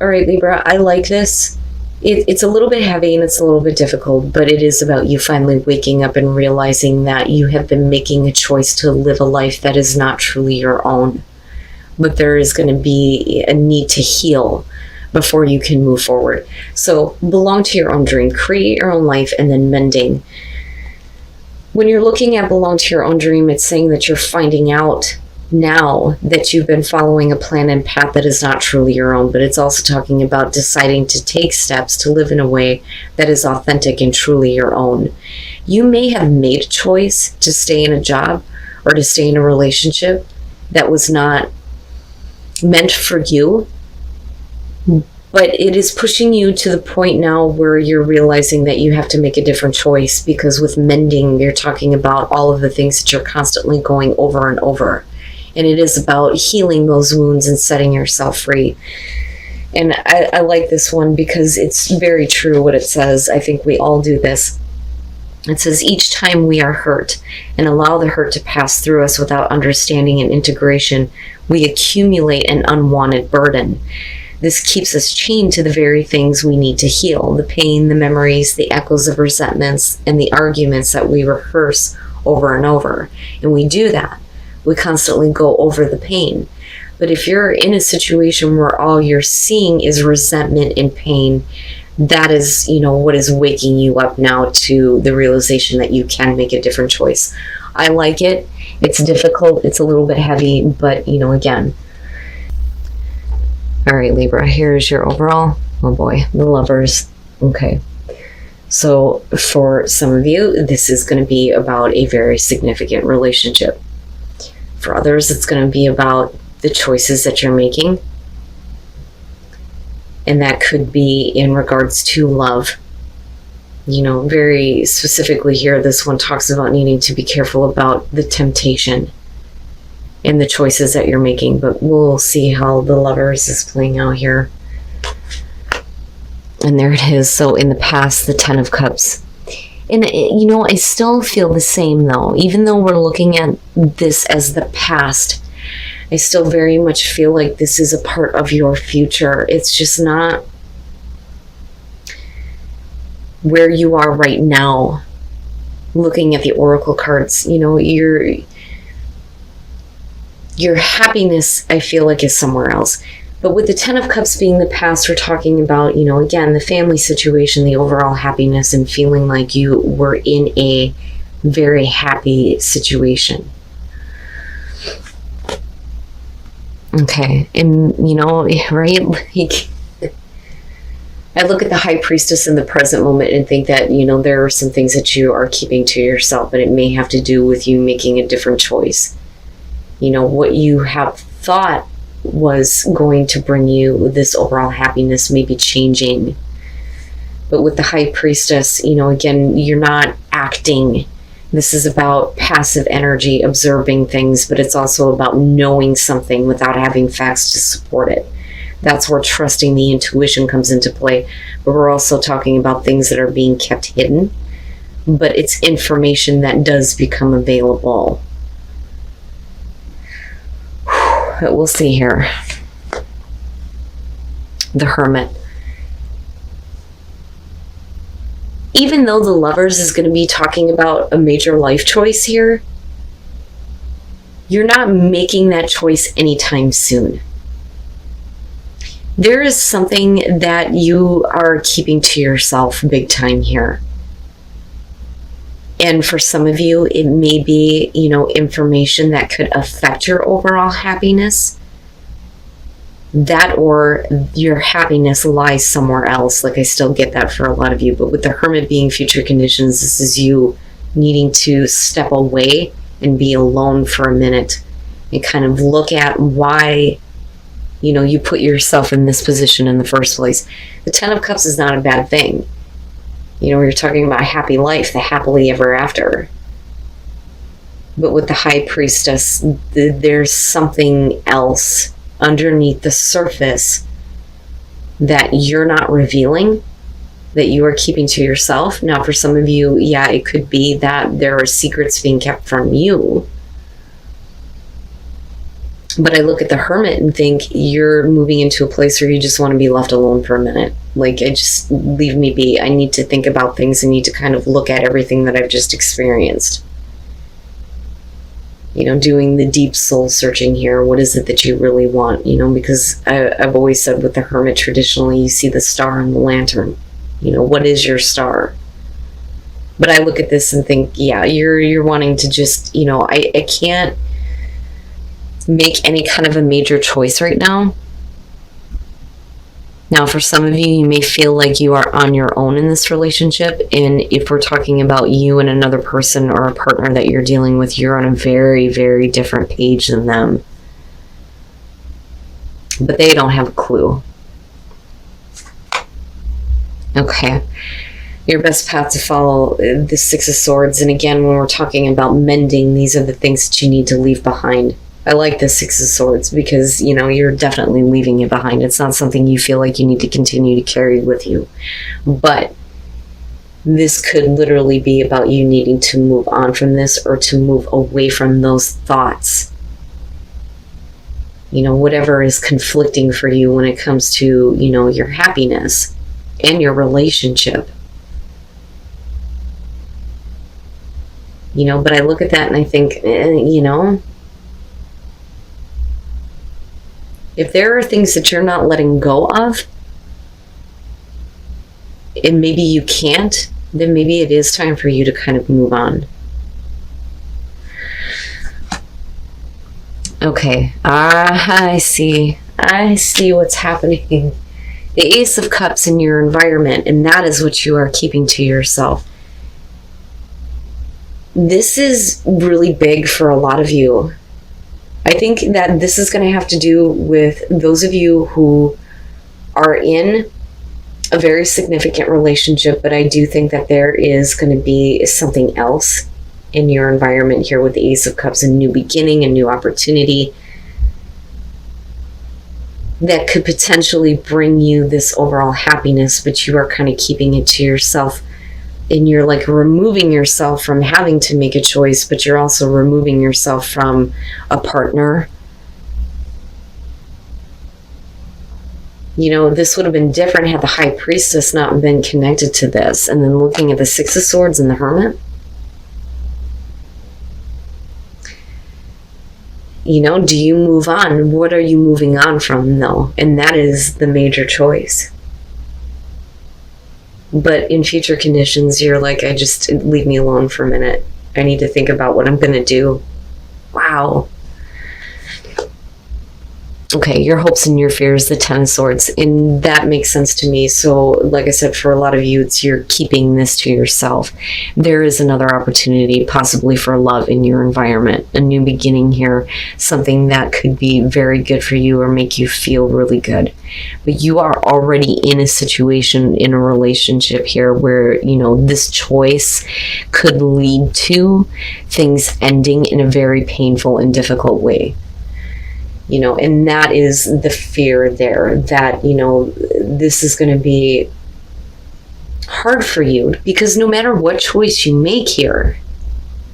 All right, Libra, I like this. It's a little bit heavy and it's a little bit difficult, but it is about you finally waking up and realizing that you have been making a choice to live a life that is not truly your own. But there is going to be a need to heal before you can move forward. So belong to your own dream, create your own life, and then mending. When you're looking at belong to your own dream, it's saying that you're finding out now that you've been following a plan and path that is not truly your own, but it's also talking about deciding to take steps to live in a way that is authentic and truly your own. You may have made a choice to stay in a job or to stay in a relationship that was not meant for you, but it is pushing you to the point now where you're realizing that you have to make a different choice, because with mending, you're talking about all of the things that you're constantly going over and over. And it is about healing those wounds and setting yourself free. And I like this one because it's very true what it says. I think we all do this. It says, each time we are hurt and allow the hurt to pass through us without understanding and integration, we accumulate an unwanted burden. This keeps us chained to the very things we need to heal: the pain, the memories, the echoes of resentments, and the arguments that we rehearse over and over. And we do that. We constantly go over the pain. But if you're in a situation where all you're seeing is resentment and pain, that is, what is waking you up now to the realization that you can make a different choice. I like it. It's difficult. It's a little bit heavy, but, again. All right, Libra, here's your overall. Oh boy, the Lovers. Okay. So for some of you, this is going to be about a very significant relationship. For others, it's going to be about the choices that you're making. And that could be in regards to love. Very specifically here, this one talks about needing to be careful about the temptation and the choices that you're making. But we'll see how the Lovers is playing out here. And there it is. So in the past, the Ten of Cups. And, I still feel the same, though. Even though we're looking at this as the past, I still very much feel like this is a part of your future. It's just not where you are right now. Looking at the Oracle cards, your happiness, I feel like, is somewhere else. But with the Ten of Cups being the past, we're talking about, again, the family situation, the overall happiness, and feeling like you were in a very happy situation. Okay. And, right? I look at the High Priestess in the present moment and think that, there are some things that you are keeping to yourself, but it may have to do with you making a different choice. What you have thought was going to bring you this overall happiness may be changing. But with the High Priestess, again, you're not acting. This is about passive energy, observing things, but it's also about knowing something without having facts to support it. That's where trusting the intuition comes into play. But we're also talking about things that are being kept hidden, but it's information that does become available. We'll see here. The Hermit. Even though the Lovers is going to be talking about a major life choice here, you're not making that choice anytime soon. There is something that you are keeping to yourself big time here. And for some of you, it may be, information that could affect your overall happiness. That or your happiness lies somewhere else. Like, I still get that for a lot of you. But with the Hermit being future conditions, this is you needing to step away and be alone for a minute and kind of look at why, you put yourself in this position in the first place. The Ten of Cups is not a bad thing. You're talking about a happy life, the happily ever after. But with the High Priestess, there's something else underneath the surface that you're not revealing, that you are keeping to yourself. Now, for some of you, yeah, it could be that there are secrets being kept from you. But I look at the Hermit and think you're moving into a place where you just want to be left alone for a minute. Like, I just leave me be. I need to think about things. I need to kind of look at everything that I've just experienced. Doing the deep soul searching here. What is it that you really want? Because I've always said with the Hermit, traditionally, you see the star and the lantern. What is your star? But I look at this and think, yeah, you're wanting to just, I can't make any kind of a major choice right now. Now, for some of you, you may feel like you are on your own in this relationship. And if we're talking about you and another person or a partner that you're dealing with, you're on a very, very different page than them. But they don't have a clue. Okay. Your best path to follow, the Six of Swords. And again, when we're talking about mending, these are the things that you need to leave behind. I like the Six of Swords because, you're definitely leaving it behind. It's not something you feel like you need to continue to carry with you. But this could literally be about you needing to move on from this or to move away from those thoughts. Whatever is conflicting for you when it comes to, your happiness and your relationship. But I look at that and I think, if there are things that you're not letting go of, and maybe you can't, then maybe it is time for you to kind of move on. Okay, I see what's happening. The Ace of Cups in your environment, and that is what you are keeping to yourself. This is really big for a lot of you. I think that this is going to have to do with those of you who are in a very significant relationship, but I do think that there is going to be something else in your environment here with the Ace of Cups, a new beginning, a new opportunity that could potentially bring you this overall happiness, but you are kind of keeping it to yourself. And you're like removing yourself from having to make a choice, but you're also removing yourself from a partner. This would have been different had the High Priestess not been connected to this. And then looking at the Six of Swords and the Hermit. Do you move on? What are you moving on from, though? And that is the major choice. But in future conditions, you're like, leave me alone for a minute. I need to think about what I'm going to do. Wow. Okay, your hopes and your fears, the Ten of Swords, and that makes sense to me. So, like I said, for a lot of you, you're keeping this to yourself. There is another opportunity, possibly for love in your environment, a new beginning here, something that could be very good for you or make you feel really good. But you are already in a situation, in a relationship here where, this choice could lead to things ending in a very painful and difficult way. And that is the fear there, that, this is going to be hard for you, because no matter what choice you make here,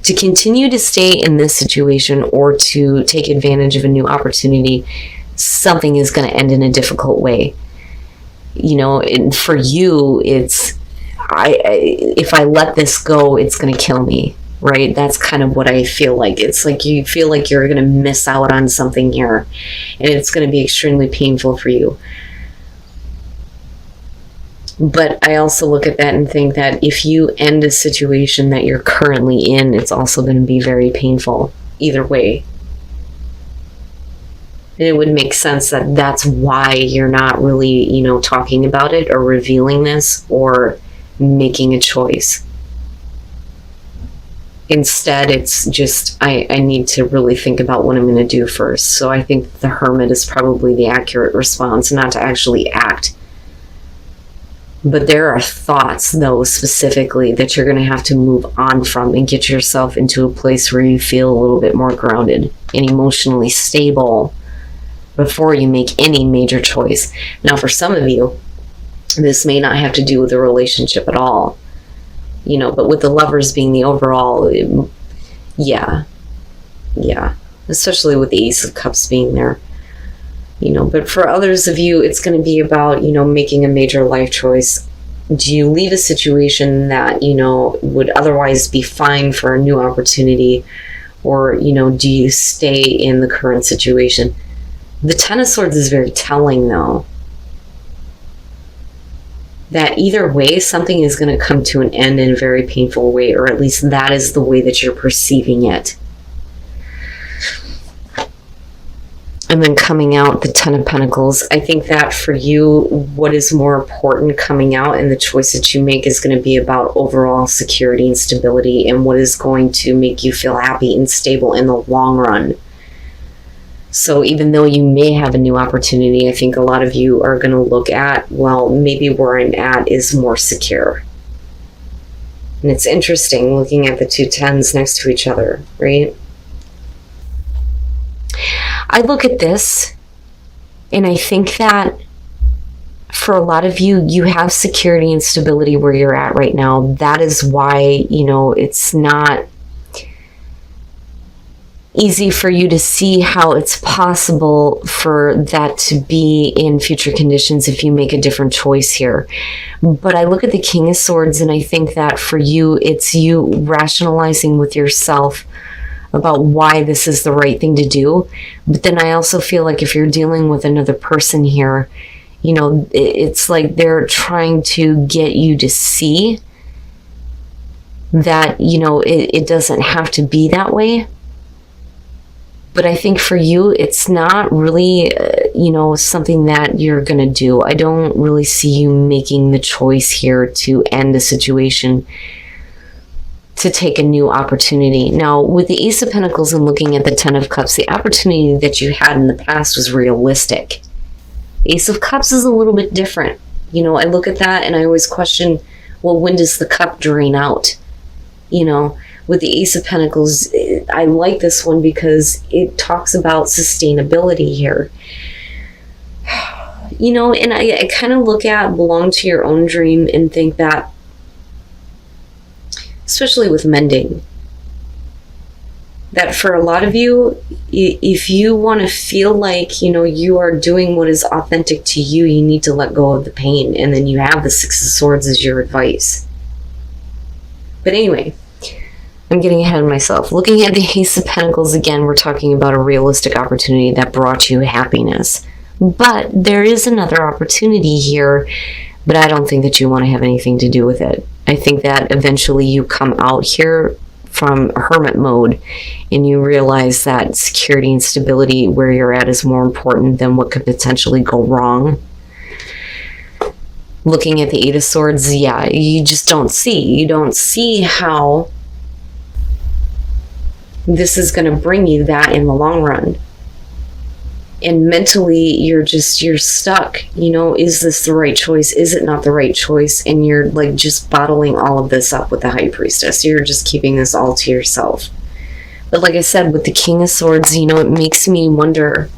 to continue to stay in this situation or to take advantage of a new opportunity, something is going to end in a difficult way. And for you, it's, if I let this go, it's going to kill me. Right? That's kind of what I feel like. It's like you feel like you're going to miss out on something here, and it's going to be extremely painful for you. But I also look at that and think that if you end a situation that you're currently in, it's also going to be very painful either way. And it would make sense that that's why you're not really, talking about it or revealing this or making a choice. Instead, it's just, I need to really think about what I'm going to do first. So I think the Hermit is probably the accurate response, not to actually act. But there are thoughts, though, specifically, that you're going to have to move on from and get yourself into a place where you feel a little bit more grounded and emotionally stable before you make any major choice. Now, for some of you, this may not have to do with a relationship at all. But with the Lovers being the overall, yeah. especially with the Ace of Cups being there. But for others of you, it's going to be about, making a major life choice. Do you leave a situation that, would otherwise be fine for a new opportunity? Or, do you stay in the current situation? The Ten of Swords is very telling, though, that either way, something is going to come to an end in a very painful way, or at least that is the way that you're perceiving it. And then coming out, the Ten of Pentacles. I think that for you, what is more important coming out and the choice that you make is going to be about overall security and stability, and what is going to make you feel happy and stable in the long run. So even though you may have a new opportunity, I think a lot of you are going to look at, well, maybe where I'm at is more secure. And it's interesting looking at the two tens next to each other, right? I look at this and I think that for a lot of you, you have security and stability where you're at right now. That is why, it's not easy for you to see how it's possible for that to be in future conditions if you make a different choice here. But I look at the King of Swords and I think that for you, it's you rationalizing with yourself about why this is the right thing to do. But then I also feel like if you're dealing with another person here, it's like they're trying to get you to see that, it doesn't have to be that way. But I think for you, it's not really, something that you're going to do. I don't really see you making the choice here to end a situation, to take a new opportunity. Now, with the Ace of Pentacles and looking at the Ten of Cups, the opportunity that you had in the past was realistic. Ace of Cups is a little bit different. I look at that and I always question, well, when does the cup drain out? With the Ace of Pentacles, I like this one because it talks about sustainability here. And I kind of look at belong to your own dream and think that, especially with mending, that for a lot of you, if you want to feel like, you are doing what is authentic to you, you need to let go of the pain. And then you have the Six of Swords as your advice. But anyway, I'm getting ahead of myself. Looking at the Ace of Pentacles again, we're talking about a realistic opportunity that brought you happiness. But there is another opportunity here, but I don't think that you want to have anything to do with it. I think that eventually you come out here from hermit mode and you realize that security and stability where you're at is more important than what could potentially go wrong. Looking at the Eight of Swords, yeah, you just don't see. You don't see how this is going to bring you that in the long run. And mentally, you're stuck. Is this the right choice? Is it not the right choice? And you're like just bottling all of this up with the High Priestess. You're just keeping this all to yourself. But like I said, with the King of Swords, it makes me wonder.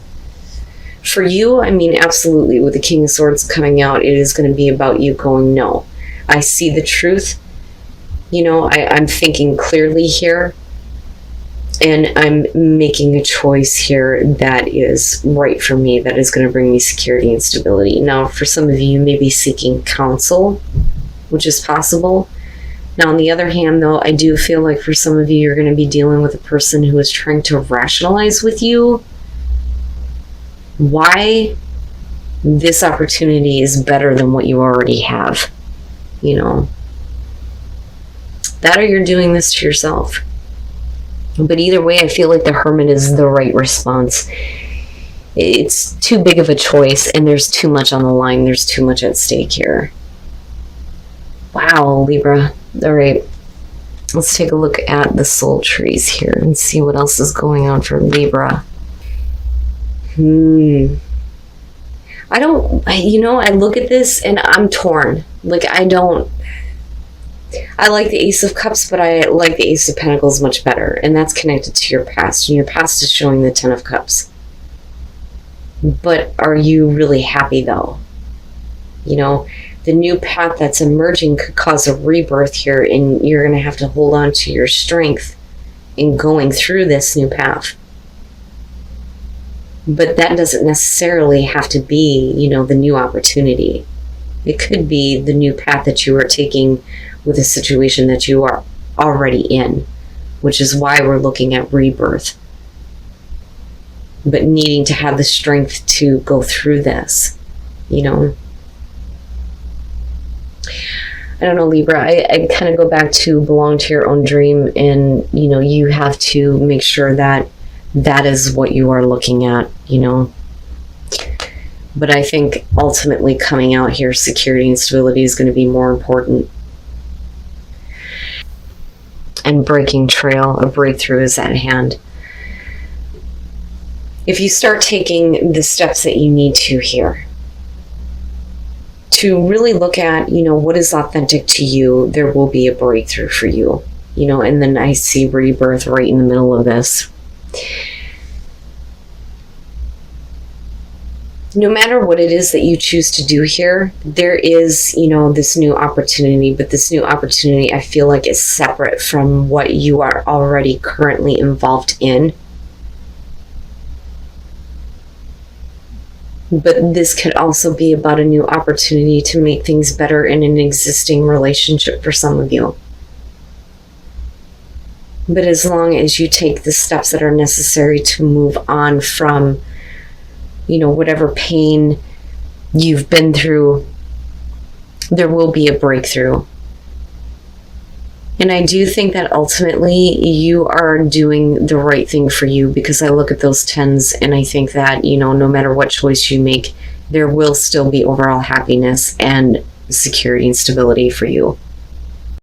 For you, absolutely, with the King of Swords coming out, it is going to be about you going, no, I see the truth. I'm thinking clearly here. And I'm making a choice here that is right for me, that is going to bring me security and stability. Now, for some of you, you may be seeking counsel, which is possible. Now, on the other hand, though, I do feel like for some of you, you're going to be dealing with a person who is trying to rationalize with you why this opportunity is better than what you already have. That or you're doing this to yourself. But either way, I feel like the Hermit is the right response. It's too big of a choice, and there's too much on the line. There's too much at stake here. Wow, Libra. All right. Let's take a look at the soul trees here and see what else is going on for Libra. I look at this and I'm torn. I like the Ace of Cups, but I like the Ace of Pentacles much better. And that's connected to your past. And your past is showing the Ten of Cups. But are you really happy, though? The new path that's emerging could cause a rebirth here. And you're going to have to hold on to your strength in going through this new path. But that doesn't necessarily have to be, the new opportunity. It could be the new path that you are taking with a situation that you are already in, which is why we're looking at rebirth. But needing to have the strength to go through this, I don't know, Libra, I kind of go back to belong to your own dream, and, you have to make sure that that is what you are looking at, But I think ultimately coming out here, security and stability is going to be more important. And breaking trail, a breakthrough is at hand. If you start taking the steps that you need to here, to really look at, what is authentic to you, there will be a breakthrough for you, and then I see rebirth right in the middle of this. No matter what it is that you choose to do here, there is, this new opportunity, but this new opportunity I feel like is separate from what you are already currently involved in. But this could also be about a new opportunity to make things better in an existing relationship for some of you. But as long as you take the steps that are necessary to move on from, whatever pain you've been through, there will be a breakthrough. And I do think that ultimately you are doing the right thing for you, because I look at those 10s and I think that, no matter what choice you make, there will still be overall happiness and security and stability for you.